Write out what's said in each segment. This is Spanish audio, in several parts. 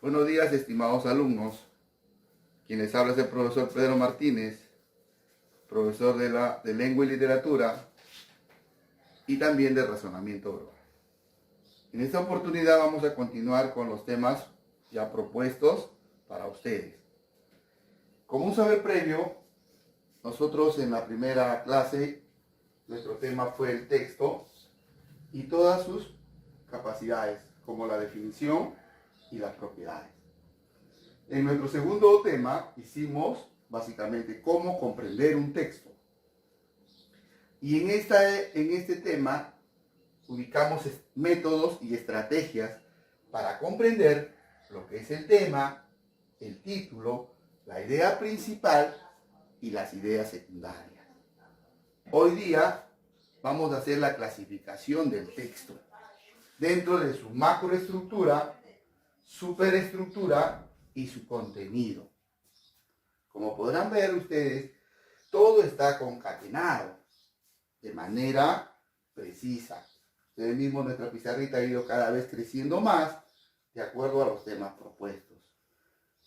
Buenos días, estimados alumnos. Quienes habla es el profesor Pedro Martínez, profesor de Lengua y Literatura y también de Razonamiento Verbal. En esta oportunidad vamos a continuar con los temas ya propuestos para ustedes. Como un saber previo, nosotros en la primera clase, nuestro tema fue el texto y todas sus capacidades, como la definición y las propiedades. En nuestro segundo tema hicimos básicamente cómo comprender un texto. Y en este tema ubicamos métodos y estrategias para comprender lo que es el tema, el título, la idea principal y las ideas secundarias. Hoy día vamos a hacer la clasificación del texto dentro de su macroestructura, superestructura y su contenido. Como podrán ver ustedes, todo está concatenado de manera precisa. Ustedes mismos, nuestra pizarrita ha ido cada vez creciendo más de acuerdo a los temas propuestos.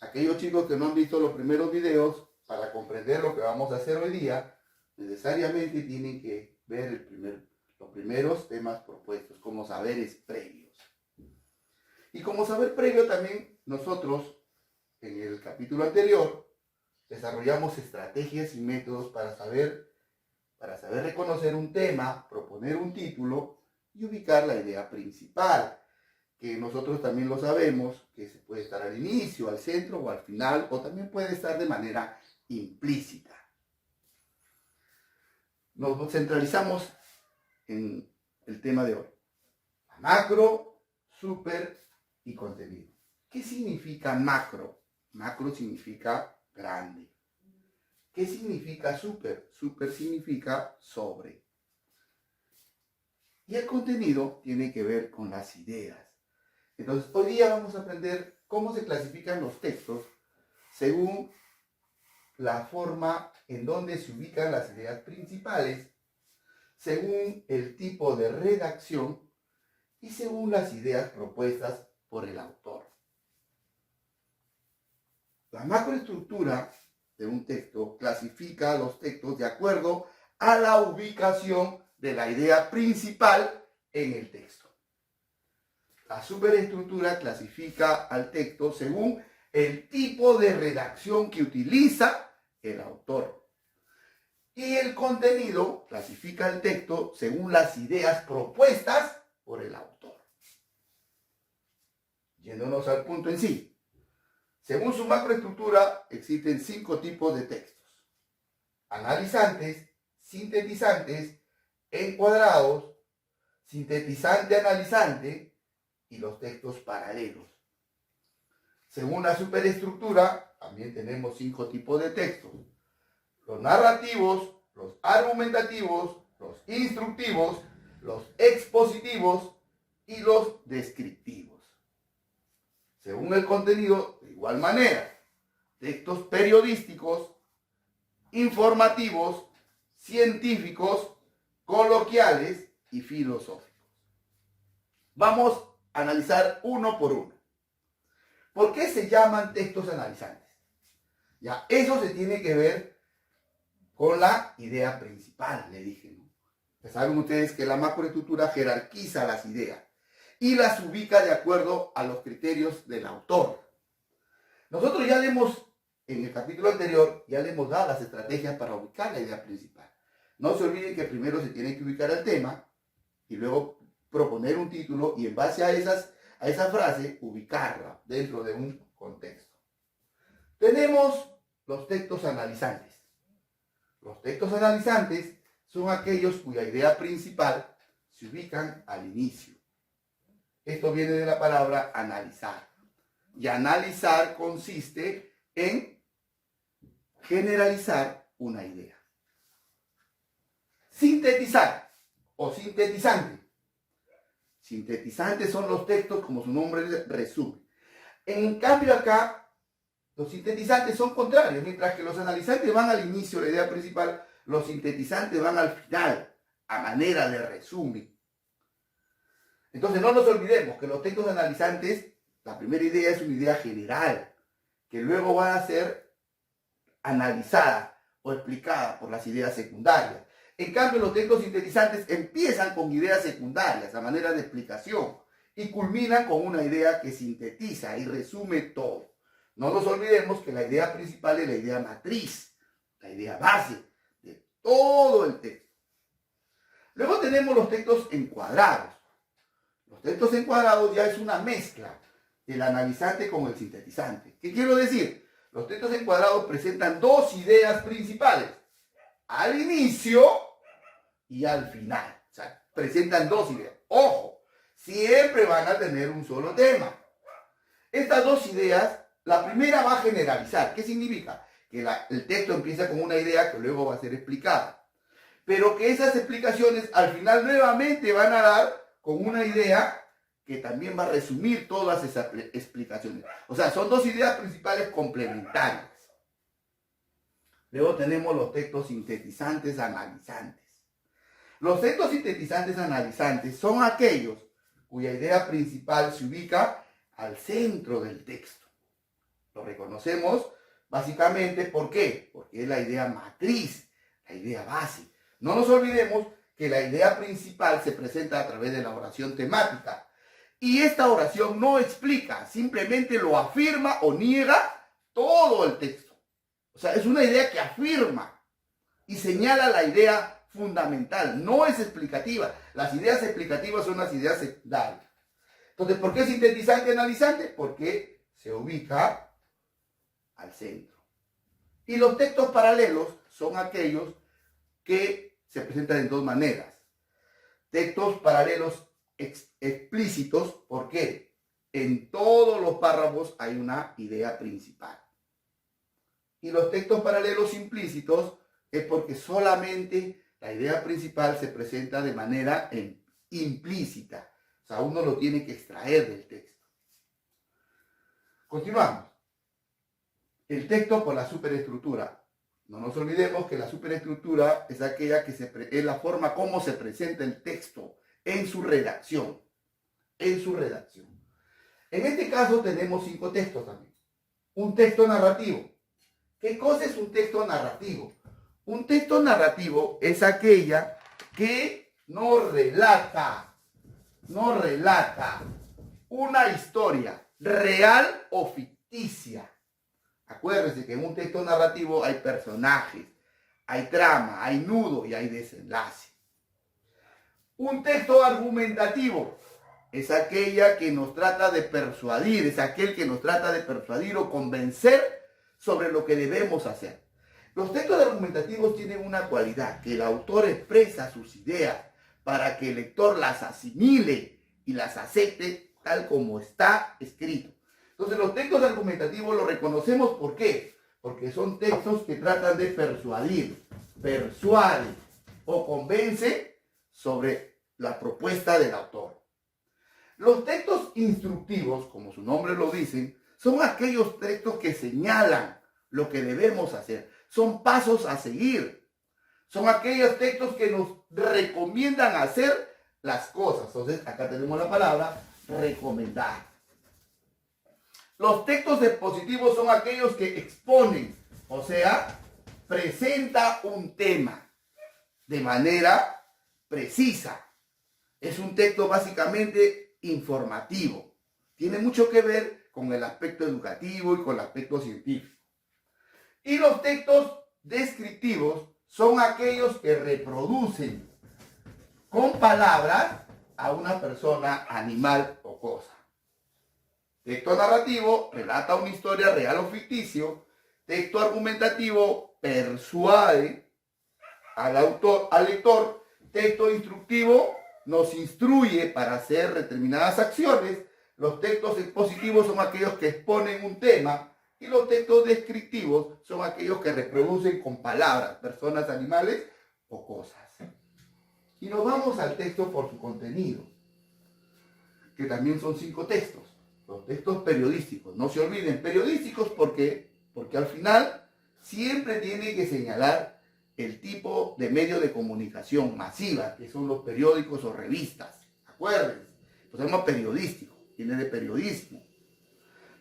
Aquellos chicos que no han visto los primeros videos, para comprender lo que vamos a hacer hoy día, necesariamente tienen que ver los primeros temas propuestos como saberes previos. Y como saber previo también nosotros, en el capítulo anterior, desarrollamos estrategias y métodos para saber reconocer un tema, proponer un título y ubicar la idea principal, que nosotros también lo sabemos, que se puede estar al inicio, al centro o al final, o también puede estar de manera implícita. Nos centralizamos en el tema de hoy: macro, super y contenido. ¿Qué significa macro? Macro significa grande. ¿Qué significa super? Super significa sobre. Y el contenido tiene que ver con las ideas. Entonces, hoy día vamos a aprender cómo se clasifican los textos según la forma en donde se ubican las ideas principales, según el tipo de redacción y según las ideas propuestas por el autor. La macroestructura de un texto clasifica los textos de acuerdo a la ubicación de la idea principal en el texto. La superestructura clasifica al texto según el tipo de redacción que utiliza el autor. Y el contenido clasifica el texto según las ideas propuestas por el autor. Yéndonos al punto en sí. Según su macroestructura, existen 5 tipos de textos: analizantes, sintetizantes, encuadrados, sintetizante-analizante y los textos paralelos. Según la superestructura, también tenemos 5 tipos de textos: los narrativos, los argumentativos, los instructivos, los expositivos y los descriptivos. Según el contenido, de igual manera, textos periodísticos, informativos, científicos, coloquiales y filosóficos. Vamos a analizar uno por uno. ¿Por qué se llaman textos analizantes? Ya, eso se tiene que ver con la idea principal, le dije, ¿no? Ya saben ustedes que la macroestructura jerarquiza las ideas y las ubica de acuerdo a los criterios del autor. Nosotros en el capítulo anterior, ya le hemos dado las estrategias para ubicar la idea principal. No se olviden que primero se tiene que ubicar el tema y luego proponer un título y en base a esa frase ubicarla dentro de un contexto. Tenemos los textos analizantes. Los textos analizantes son aquellos cuya idea principal se ubican al inicio. Esto viene de la palabra analizar. Y analizar consiste en generalizar una idea. Sintetizar o sintetizante. Sintetizantes son los textos, como su nombre resume. En cambio acá, los sintetizantes son contrarios. Mientras que los analizantes van al inicio de la idea principal, los sintetizantes van al final, a manera de resumen. Entonces no nos olvidemos que los textos analizantes La primera idea es una idea general, que luego va a ser analizada o explicada por las ideas secundarias. En cambio, los textos sintetizantes empiezan con ideas secundarias a manera de explicación y culminan con una idea que sintetiza y resume todo. No nos olvidemos que la idea principal es la idea matriz, la idea base de todo el texto. Luego tenemos los textos encuadrados. Los textos encuadrados ya es una mezcla del analizante con el sintetizante. ¿Qué quiero decir? Los textos encuadrados presentan dos ideas principales, al inicio y al final. O sea, presentan dos ideas. Ojo, siempre van a tener un solo tema. Estas dos ideas, la primera va a generalizar. ¿Qué significa? Que el texto empieza con una idea que luego va a ser explicada. Pero que esas explicaciones al final nuevamente van a dar con una idea que también va a resumir todas esas explicaciones. O sea, son dos ideas principales complementarias. Luego tenemos los textos sintetizantes analizantes. Los textos sintetizantes analizantes son aquellos cuya idea principal se ubica al centro del texto. Lo reconocemos básicamente, ¿por qué? Porque es la idea matriz, la idea base. No nos olvidemos que la idea principal se presenta a través de la oración temática. Y esta oración no explica, simplemente lo afirma o niega todo el texto. O sea, es una idea que afirma y señala la idea fundamental, no es explicativa. Las ideas explicativas son las ideas secundarias. Entonces, ¿por qué sintetizante analizante? Porque se ubica al centro. Y los textos paralelos son aquellos que se presentan en dos maneras. Textos paralelos explícitos, ¿por qué? En todos los párrafos hay una idea principal. Y los textos paralelos implícitos es porque solamente la idea principal se presenta de manera implícita. O sea, uno lo tiene que extraer del texto. Continuamos. El texto por la superestructura. No nos olvidemos que la superestructura es aquella que es la forma como se presenta el texto en su redacción. En su redacción. En este caso tenemos 5 textos también. Un texto narrativo. ¿Qué cosa es un texto narrativo? Un texto narrativo es aquella que no relata una historia real o ficticia. Acuérdense que en un texto narrativo hay personajes, hay trama, hay nudo y hay desenlace. Un texto argumentativo es aquella que nos trata de persuadir, es aquel que nos trata de persuadir o convencer sobre lo que debemos hacer. Los textos argumentativos tienen una cualidad, que el autor expresa sus ideas para que el lector las asimile y las acepte tal como está escrito. Entonces los textos argumentativos los reconocemos, ¿por qué? Porque son textos que tratan de persuadir, persuaden o convencen sobre la propuesta del autor. Los textos instructivos, como su nombre lo dice, son aquellos textos que señalan lo que debemos hacer. Son pasos a seguir. Son aquellos textos que nos recomiendan hacer las cosas. Entonces, acá tenemos la palabra recomendar. Los textos expositivos son aquellos que exponen, o sea, presenta un tema de manera precisa. Es un texto básicamente informativo. Tiene mucho que ver con el aspecto educativo y con el aspecto científico. Y los textos descriptivos son aquellos que reproducen con palabras a una persona, animal o cosa. Texto narrativo relata una historia real o ficticio. Texto argumentativo persuade al lector. Texto instructivo nos instruye para hacer determinadas acciones. Los textos expositivos son aquellos que exponen un tema. Y los textos descriptivos son aquellos que reproducen con palabras, personas, animales o cosas. Y nos vamos al texto por su contenido, que también son 5 textos. Los textos periodísticos, no se olviden, periodísticos porque al final siempre tiene que señalar el tipo de medio de comunicación masiva, que son los periódicos o revistas. Acuérdense, lo llamamos periodístico, viene de periodismo.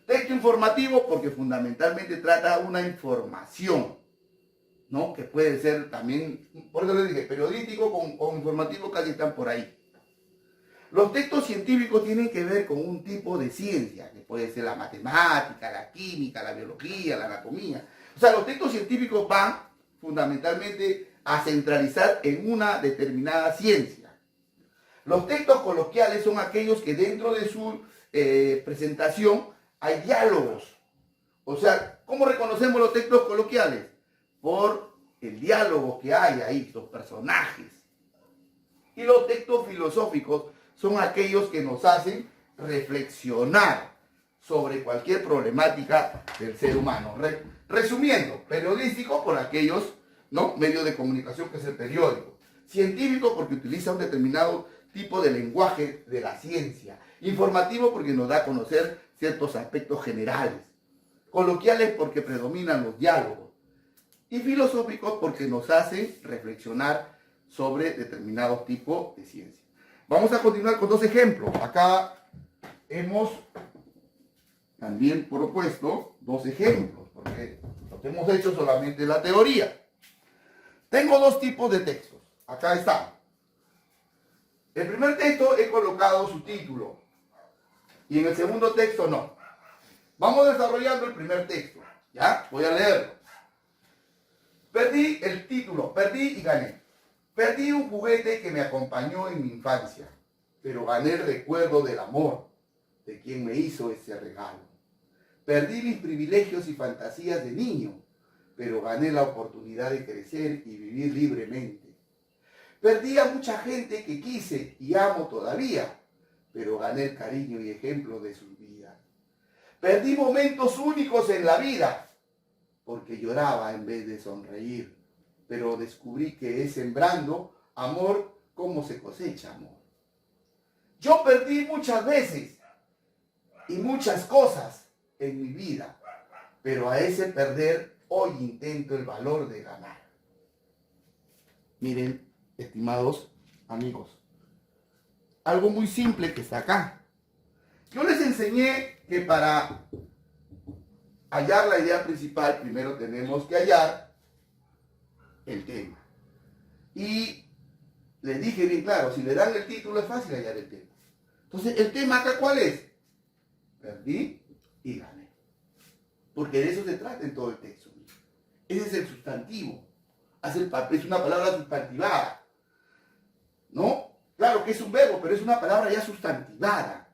Texto informativo porque fundamentalmente trata una información, ¿no? Que puede ser también, por eso les dije, periodístico con informativo casi están por ahí. Los textos científicos tienen que ver con un tipo de ciencia, que puede ser la matemática, la química, la biología, la anatomía. O sea, los textos científicos van fundamentalmente a centralizar en una determinada ciencia. Los textos coloquiales son aquellos que dentro de su presentación hay diálogos. O sea, ¿cómo reconocemos los textos coloquiales? Por el diálogo que hay ahí, los personajes. Y los textos filosóficos son aquellos que nos hacen reflexionar sobre cualquier problemática del ser humano. Resumiendo, periodístico por aquellos, ¿no?, medios de comunicación, que es el periódico. Científico porque utiliza un determinado tipo de lenguaje de la ciencia. Informativo porque nos da a conocer ciertos aspectos generales. Coloquiales porque predominan los diálogos. Y filosóficos porque nos hacen reflexionar sobre determinados tipos de ciencia. Vamos a continuar con dos ejemplos. Acá hemos también propuesto dos ejemplos, porque lo que hemos hecho solamente la teoría. Tengo dos tipos de textos. Acá está. El primer texto he colocado su título y en el segundo texto no. Vamos desarrollando el primer texto. ¿Ya? Voy a leerlo. Perdí el título, perdí y gané. Perdí un juguete que me acompañó en mi infancia, pero gané el recuerdo del amor de quien me hizo ese regalo. Perdí mis privilegios y fantasías de niño, pero gané la oportunidad de crecer y vivir libremente. Perdí a mucha gente que quise y amo todavía, pero gané el cariño y ejemplo de sus vidas. Perdí momentos únicos en la vida, porque lloraba en vez de sonreír. Pero descubrí que es sembrando amor como se cosecha amor. Yo perdí muchas veces y muchas cosas en mi vida, pero a ese perder hoy intento el valor de ganar. Miren, estimados amigos, algo muy simple que está acá. Yo les enseñé que para hallar la idea principal, primero tenemos que hallar el tema. Y les dije bien claro, si le dan el título es fácil hallar el tema. Entonces, ¿el tema acá cuál es? Perdí y gané. Porque de eso se trata en todo el texto. Ese es el sustantivo. Es una palabra sustantivada. ¿No? Claro que es un verbo, pero es una palabra ya sustantivada.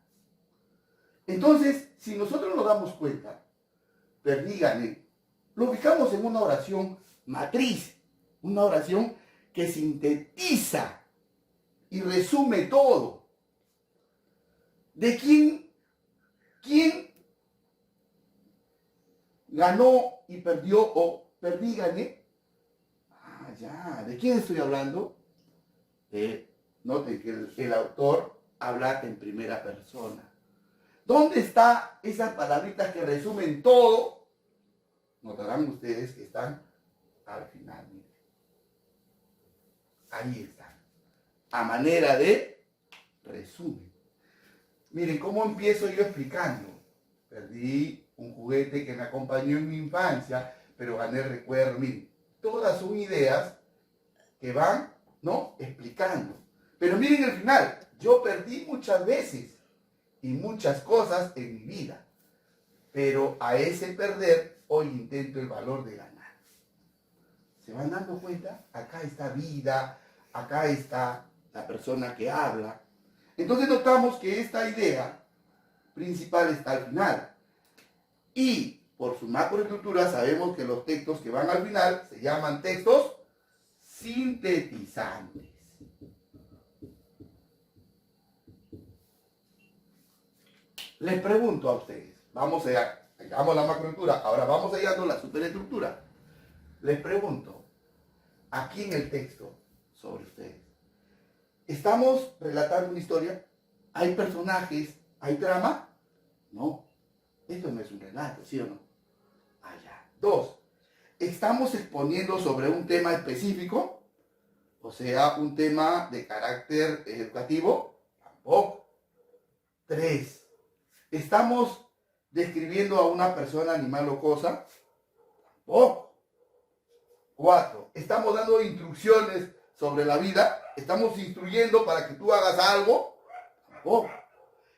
Entonces, si nosotros nos damos cuenta, perdí y gané, lo ubicamos en una oración matriz. Una oración que sintetiza y resume todo. ¿De quién ganó y perdió o perdí y gané? Ah, ya. ¿De quién estoy hablando? Noten que el autor habla en primera persona. ¿Dónde está esas palabritas que resumen todo? Notarán ustedes que están al final. Miren. Ahí están. A manera de resumen. Miren cómo empiezo yo explicando. Perdí un juguete que me acompañó en mi infancia, pero gané el recuerdo. Miren, todas son ideas que van, ¿no?, explicando. Pero miren el final. Yo perdí muchas veces y muchas cosas en mi vida, pero a ese perder hoy intento el valor de ganar. ¿Se van dando cuenta? Acá está vida, acá está la persona que habla. Entonces notamos que esta idea principal está al final. Y por su macroestructura sabemos que los textos que van al final se llaman textos sintetizantes. Les pregunto a ustedes, vamos allá, hagamos la macroestructura, ahora vamos hallando la superestructura. Les pregunto, aquí en el texto sobre ustedes, ¿estamos relatando una historia? ¿Hay personajes? ¿Hay trama? No, esto no es un relato, ¿sí o no? Allá. 2, ¿estamos exponiendo sobre un tema específico? O sea, un tema de carácter educativo. Tampoco. 3, ¿estamos describiendo a una persona, animal o cosa? Tampoco. 4. ¿Estamos dando instrucciones sobre la vida? ¿Estamos instruyendo para que tú hagas algo? Tampoco.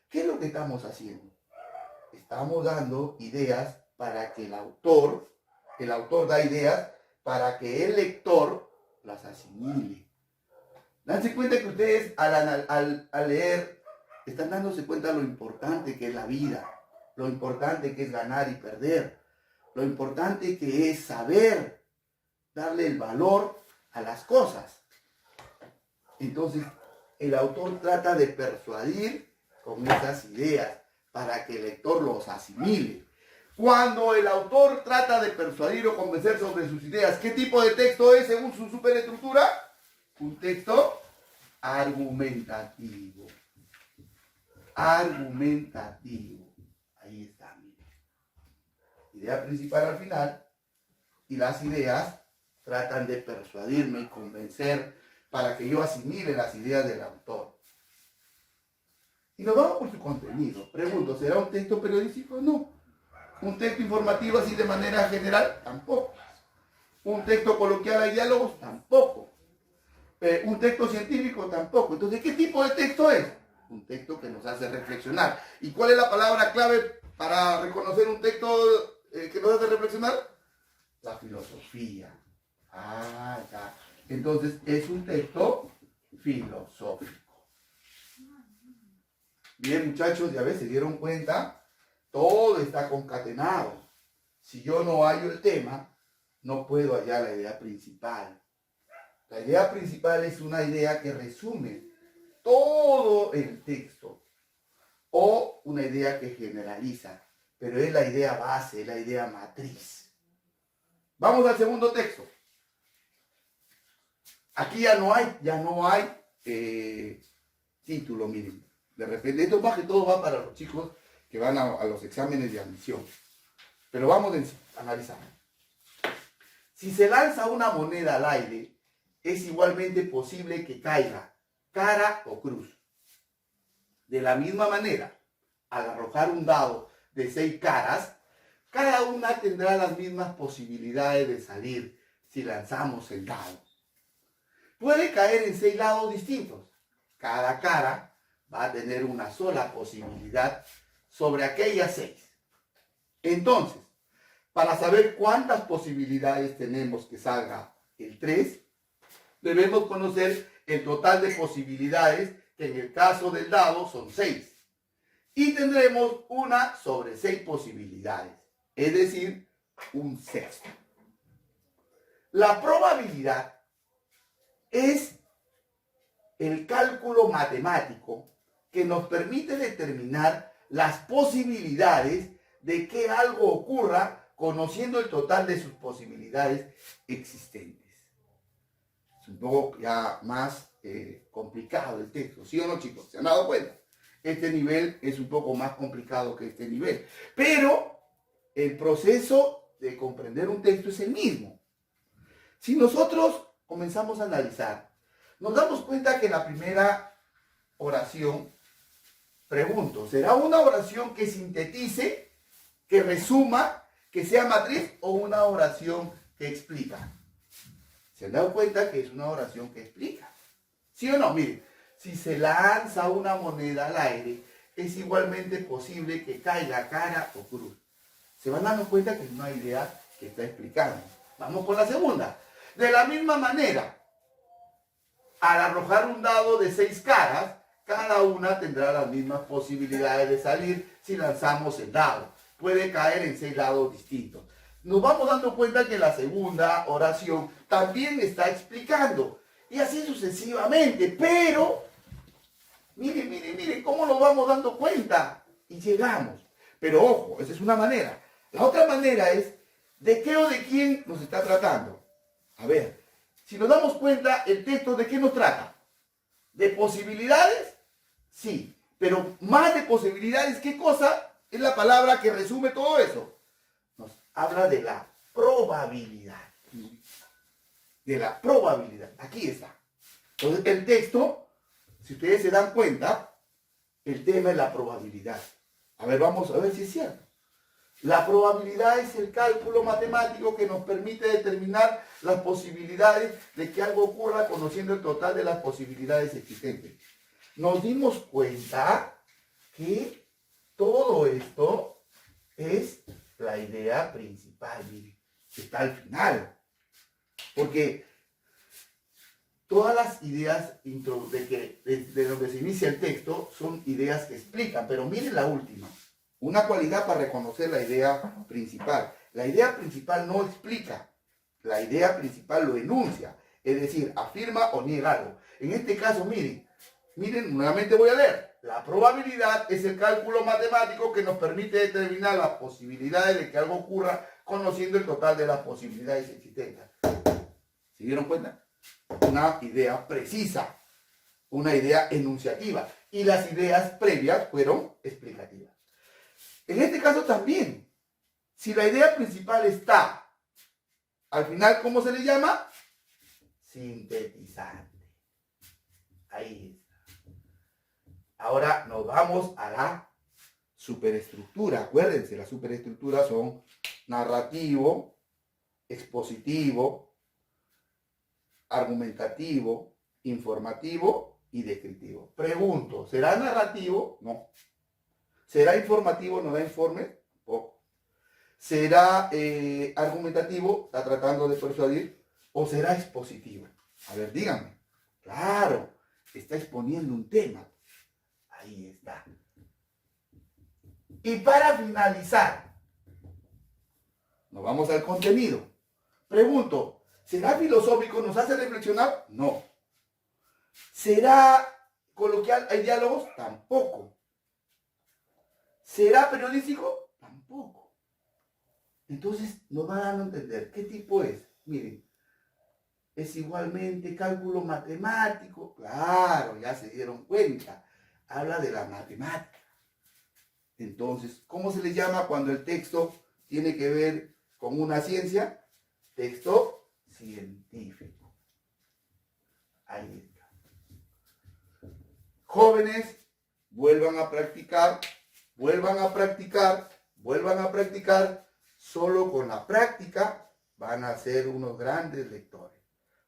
¿Qué es lo que estamos haciendo? Estamos dando ideas para que el autor da ideas para que el lector las asimile. Danse cuenta que ustedes al leer están dándose cuenta de lo importante que es la vida, lo importante que es ganar y perder, lo importante que es saber darle el valor a las cosas. Entonces, el autor trata de persuadir con esas ideas para que el lector los asimile. Cuando el autor trata de persuadir o convencer sobre sus ideas, ¿qué tipo de texto es según su superestructura? Un texto argumentativo. Argumentativo. Ahí está, miren. Idea principal al final. Y las ideas tratan de persuadirme y convencer para que yo asimile las ideas del autor. Y nos vamos por su contenido. Pregunto, ¿será un texto periodístico? No. ¿Un texto informativo así de manera general? Tampoco. ¿Un texto coloquial a diálogos? Tampoco. ¿Un texto científico? Tampoco. Entonces, ¿qué tipo de texto es? Un texto que nos hace reflexionar. ¿Y cuál es la palabra clave para reconocer un texto que nos hace reflexionar? La filosofía. Ah, ya. Entonces, es un texto filosófico. Bien, muchachos, ya ves, se dieron cuenta, todo está concatenado. Si yo no hallo el tema, no puedo hallar la idea principal. La idea principal es una idea que resume todo el texto o una idea que generaliza, pero es la idea base, es la idea matriz. Vamos al segundo texto. Aquí ya no hay título, miren. De repente, esto más que todo va para los chicos que van a los exámenes de admisión. Pero vamos a analizar. Si se lanza una moneda al aire, es igualmente posible que caiga cara o cruz. De la misma manera, al arrojar un dado de 6 caras, cada una tendrá las mismas posibilidades de salir si lanzamos el dado. Puede caer en 6 lados distintos. Cada cara va a tener una sola posibilidad sobre aquellas 6. Entonces, para saber cuántas posibilidades tenemos que salga el 3, debemos conocer el total de posibilidades, que en el caso del dado son 6. Y tendremos una sobre 6 posibilidades, es decir, un sexto. La probabilidad es el cálculo matemático que nos permite determinar las posibilidades de que algo ocurra conociendo el total de sus posibilidades existentes. Es un poco ya más complicado el texto, ¿sí o no, chicos? ¿Se han dado cuenta? Este nivel es un poco más complicado que este nivel, pero el proceso de comprender un texto es el mismo. Si nosotros comenzamos a analizar, nos damos cuenta que en la primera oración, pregunto, ¿será una oración que sintetice, que resuma, que sea matriz o una oración que explica? ¿Se han dado cuenta que es una oración que explica? ¿Sí o no? Miren, si se lanza una moneda al aire, es igualmente posible que caiga cara o cruz. Se van dando cuenta que es una idea que está explicando. Vamos con la segunda. De la misma manera, al arrojar un dado de 6 caras, cada una tendrá las mismas posibilidades de salir si lanzamos el dado. Puede caer en 6 lados distintos. Nos vamos dando cuenta que la segunda oración también está explicando. Y así sucesivamente. Pero, miren cómo nos vamos dando cuenta. Y llegamos. Pero ojo, esa es una manera. La otra manera es, ¿de qué o de quién nos está tratando? A ver, si nos damos cuenta, el texto ¿de qué nos trata? ¿De posibilidades? Sí, pero más de posibilidades, ¿qué cosa es la palabra que resume todo eso? Nos habla de la probabilidad. De la probabilidad. Aquí está. Entonces, el texto, si ustedes se dan cuenta, el tema es la probabilidad. A ver, vamos a ver si es cierto. La probabilidad es el cálculo matemático que nos permite determinar las posibilidades de que algo ocurra conociendo el total de las posibilidades existentes. Nos dimos cuenta que todo esto es la idea principal, miren, que está al final. Porque todas las ideas de donde se inicia el texto son ideas que explican, pero miren la última. Una cualidad para reconocer la idea principal. La idea principal no explica, la idea principal lo enuncia, es decir, afirma o niega algo. En este caso, miren, nuevamente voy a leer. La probabilidad es el cálculo matemático que nos permite determinar las posibilidades de que algo ocurra conociendo el total de las posibilidades existentes. ¿Se dieron cuenta? Una idea precisa, una idea enunciativa. Y las ideas previas fueron explicativas. En este caso también, si la idea principal está, al final, ¿cómo se le llama? Sintetizante. Ahí está. Ahora nos vamos a la superestructura. Acuérdense, las superestructuras son narrativo, expositivo, argumentativo, informativo y descriptivo. Pregunto, ¿será narrativo? No. ¿Será informativo? ¿No da informe? Poco. ¿Será argumentativo? ¿Está tratando de persuadir? ¿O será expositivo? A ver, díganme. Claro, está exponiendo un tema. Ahí está. Y para finalizar, nos vamos al contenido. Pregunto, ¿será filosófico? ¿Nos hace reflexionar? No. ¿Será coloquial? ¿Hay diálogos? Tampoco. ¿Será periodístico? Tampoco. Entonces nos van dando a entender qué tipo es. Miren, es igualmente cálculo matemático. Claro, ya se dieron cuenta. Habla de la matemática. Entonces, ¿cómo se le llama cuando el texto tiene que ver con una ciencia? Texto científico. Ahí está. Jóvenes, vuelvan a practicar. Vuelvan a practicar, vuelvan a practicar. Solo con la práctica van a ser unos grandes lectores.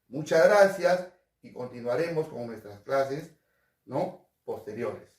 Muchas gracias y continuaremos con nuestras clases, ¿no?, posteriores.